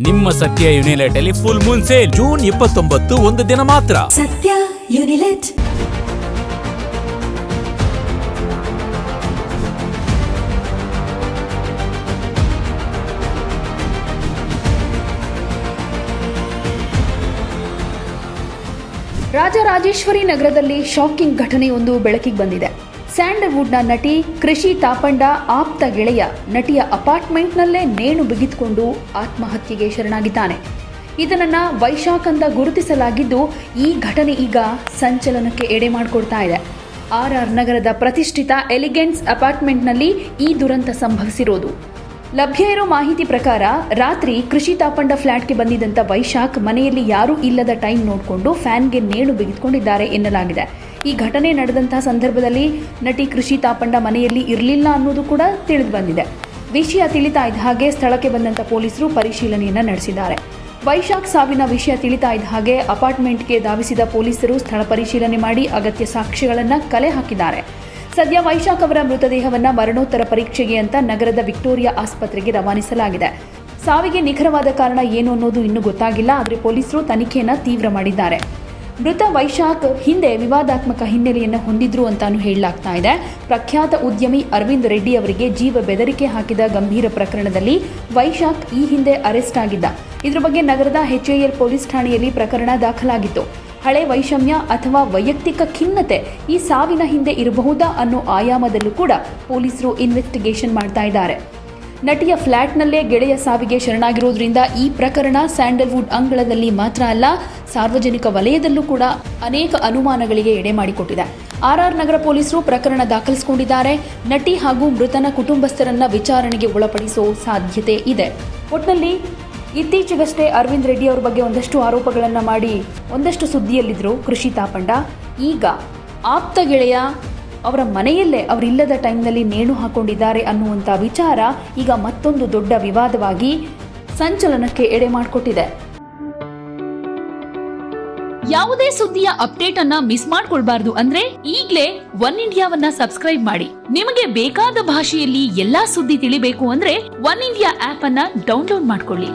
ನಿಮ್ಮ ಸತ್ಯ ಯುನಿಲೆಟ್ ಅಲ್ಲಿ ಫುಲ್ ಮೂನ್ ಸೇಲ್ ಜೂನ್ 29 ಒಂದು ದಿನ ಮಾತ್ರ. ಸತ್ಯ ಯುನಿಲೆಟ್. ರಾಜರಾಜೇಶ್ವರಿ ನಗರದಲ್ಲಿ ಶಾಕಿಂಗ್ ಘಟನೆಯೊಂದು ಬೆಳಕಿಗೆ ಬಂದಿದೆ. ಸ್ಯಾಂಡಲ್ವುಡ್ನ ನಟಿ ಕೃಷಿ ತಾಪಂಡ ಆಪ್ತ ಗೆಳೆಯ ನಟಿಯ ಅಪಾರ್ಟ್ಮೆಂಟ್ನಲ್ಲೇ ನೇಣು ಬಿಗಿದುಕೊಂಡು ಆತ್ಮಹತ್ಯೆಗೆ ಶರಣಾಗಿದ್ದಾನೆ. ಇದನ್ನ ವೈಶಾಖ್ ಅಂತ ಗುರುತಿಸಲಾಗಿದ್ದು, ಈ ಘಟನೆ ಈಗ ಸಂಚಲನಕ್ಕೆ ಎಡೆ ಮಾಡಿಕೊಡ್ತಾ ಇದೆ. RR ನಗರದ ಪ್ರತಿಷ್ಠಿತ ಎಲಿಗೆನ್ಸ್ ಅಪಾರ್ಟ್ಮೆಂಟ್ನಲ್ಲಿ ಈ ದುರಂತ ಸಂಭವಿಸಿರೋದು. ಲಭ್ಯ ಇರೋ ಮಾಹಿತಿ ಪ್ರಕಾರ ರಾತ್ರಿ ಕೃಷಿ ತಾಪಂಡ ಫ್ಲಾಟ್ಗೆ ಬಂದಿದ್ದಂಥ ವೈಶಾಖ್ ಮನೆಯಲ್ಲಿ ಯಾರೂ ಇಲ್ಲದ ಟೈಮ್ ನೋಡಿಕೊಂಡು ಫ್ಯಾನ್ಗೆ ನೇಣು ಬಿಗಿದುಕೊಂಡಿದ್ದಾರೆ ಎನ್ನಲಾಗಿದೆ. ಈ ಘಟನೆ ನಡೆದಂತಹ ಸಂದರ್ಭದಲ್ಲಿ ನಟಿ ಕೃಷಿ ತಾಪಂಡ ಮನೆಯಲ್ಲಿ ಇರಲಿಲ್ಲ ಅನ್ನೋದು ಕೂಡ ತಿಳಿದು ಬಂದಿದೆ. ವಿಷಯ ತಿಳಿತಾ ಇದ್ದ ಹಾಗೆ ಸ್ಥಳಕ್ಕೆ ಬಂದಂಥ ಪೊಲೀಸರು ಪರಿಶೀಲನೆಯನ್ನು ನಡೆಸಿದ್ದಾರೆ. ವೈಶಾಖ್ ಸಾವಿನ ವಿಷಯ ತಿಳಿತಾ ಇದ್ದ ಹಾಗೆ ಅಪಾರ್ಟ್ಮೆಂಟ್ಗೆ ಧಾವಿಸಿದ ಪೊಲೀಸರು ಸ್ಥಳ ಪರಿಶೀಲನೆ ಮಾಡಿ ಅಗತ್ಯ ಸಾಕ್ಷ್ಯಗಳನ್ನು ಕಲೆ ಹಾಕಿದ್ದಾರೆ. ಸದ್ಯ ವೈಶಾಖ್ ಅವರ ಮೃತದೇಹವನ್ನು ಮರಣೋತ್ತರ ಪರೀಕ್ಷೆಗೆ ಅಂತ ನಗರದ ವಿಕ್ಟೋರಿಯಾ ಆಸ್ಪತ್ರೆಗೆ ರವಾನಿಸಲಾಗಿದೆ. ಸಾವಿಗೆ ನಿಖರವಾದ ಕಾರಣ ಏನು ಅನ್ನೋದು ಇನ್ನೂ ಗೊತ್ತಾಗಿಲ್ಲ. ಆದರೆ ಪೊಲೀಸರು ತನಿಖೆಯನ್ನು ತೀವ್ರ ಮಾಡಿದ್ದಾರೆ. ಮೃತ ವೈಶಾಖ್ ಹಿಂದೆ ವಿವಾದಾತ್ಮಕ ಹಿನ್ನೆಲೆಯನ್ನು ಹೊಂದಿದ್ರು ಅಂತಾನು ಹೇಳಲಾಗ್ತಾ ಇದೆ. ಪ್ರಖ್ಯಾತ ಉದ್ಯಮಿ ಅರವಿಂದ್ ರೆಡ್ಡಿ ಅವರಿಗೆ ಜೀವ ಬೆದರಿಕೆ ಹಾಕಿದ ಗಂಭೀರ ಪ್ರಕರಣದಲ್ಲಿ ವೈಶಾಖ್ ಈ ಹಿಂದೆ ಅರೆಸ್ಟ್ ಆಗಿದ್ದ. ಇದರ ಬಗ್ಗೆ ನಗರದ HAL ಪೊಲೀಸ್ ಠಾಣೆಯಲ್ಲಿ ಪ್ರಕರಣ ದಾಖಲಾಗಿತ್ತು. ಹಳೆ ವೈಷಮ್ಯ ಅಥವಾ ವೈಯಕ್ತಿಕ ಖಿನ್ನತೆ ಈ ಸಾವಿನ ಹಿಂದೆ ಇರಬಹುದಾ ಅನ್ನೋ ಆಯಾಮದಲ್ಲೂ ಕೂಡ ಪೊಲೀಸರು ಇನ್ವೆಸ್ಟಿಗೇಷನ್ ಮಾಡ್ತಾ ಇದ್ದಾರೆ. ನಟಿಯ ಫ್ಲ್ಯಾಟ್ನಲ್ಲೇ ಗೆಳೆಯ ಸಾವಿಗೆ ಶರಣಾಗಿರೋದ್ರಿಂದ ಈ ಪ್ರಕರಣ ಸ್ಯಾಂಡಲ್ವುಡ್ ಅಂಗಳದಲ್ಲಿ ಮಾತ್ರ ಅಲ್ಲ, ಸಾರ್ವಜನಿಕ ವಲಯದಲ್ಲೂ ಕೂಡ ಅನೇಕ ಅನುಮಾನಗಳಿಗೆ ಎಡೆ ಮಾಡಿಕೊಟ್ಟಿದೆ. RR ನಗರ ಪೊಲೀಸರು ಪ್ರಕರಣ ದಾಖಲಿಸಿಕೊಂಡಿದ್ದಾರೆ. ನಟಿ ಹಾಗೂ ಮೃತನ ಕುಟುಂಬಸ್ಥರನ್ನ ವಿಚಾರಣೆಗೆ ಒಳಪಡಿಸೋ ಸಾಧ್ಯತೆ ಇದೆ. ಒಟ್ಟಿನಲ್ಲಿ ಇತ್ತೀಚೆಗಷ್ಟೇ ಅರವಿಂದ್ ರೆಡ್ಡಿ ಅವರ ಬಗ್ಗೆ ಒಂದಷ್ಟು ಆರೋಪಗಳನ್ನು ಮಾಡಿ ಒಂದಷ್ಟು ಸುದ್ದಿಯಲ್ಲಿದ್ದರು ಕೃಷಿ ತಾಪಂಡ. ಈಗ ಆಪ್ತ ಗೆಳೆಯ ಅವರ ಮನೆಯಲ್ಲೇ ಅವರಿಲ್ಲದ ಟೈಮ್ನಲ್ಲಿ ನೇಣು ಹಾಕೊಂಡಿದ್ದಾರೆ ಅನ್ನುವಂಥ ವಿಚಾರ ಈಗ ಮತ್ತೊಂದು ದೊಡ್ಡ ವಿವಾದವಾಗಿ ಸಂಚಲನಕ್ಕೆ ಎಡೆ ಮಾಡಿಕೊಟ್ಟಿದೆ. ಯಾವುದೇ ಸುದ್ದಿಯ ಅಪ್ಡೇಟ್ ಅನ್ನ ಮಿಸ್ ಮಾಡ್ಕೊಳ್ಬಾರ್ದು ಅಂದ್ರೆ ಈಗ್ಲೇ ಒನ್ ಇಂಡಿಯಾವನ್ನ ಸಬ್ಸ್ಕ್ರೈಬ್ ಮಾಡಿ. ನಿಮಗೆ ಬೇಕಾದ ಭಾಷೆಯಲ್ಲಿ ಎಲ್ಲಾ ಸುದ್ದಿ ತಿಳಿಬೇಕು ಅಂದ್ರೆ ಒನ್ ಇಂಡಿಯಾ ಆಪ್ ಅನ್ನ ಡೌನ್ಲೋಡ್ ಮಾಡ್ಕೊಳ್ಳಿ.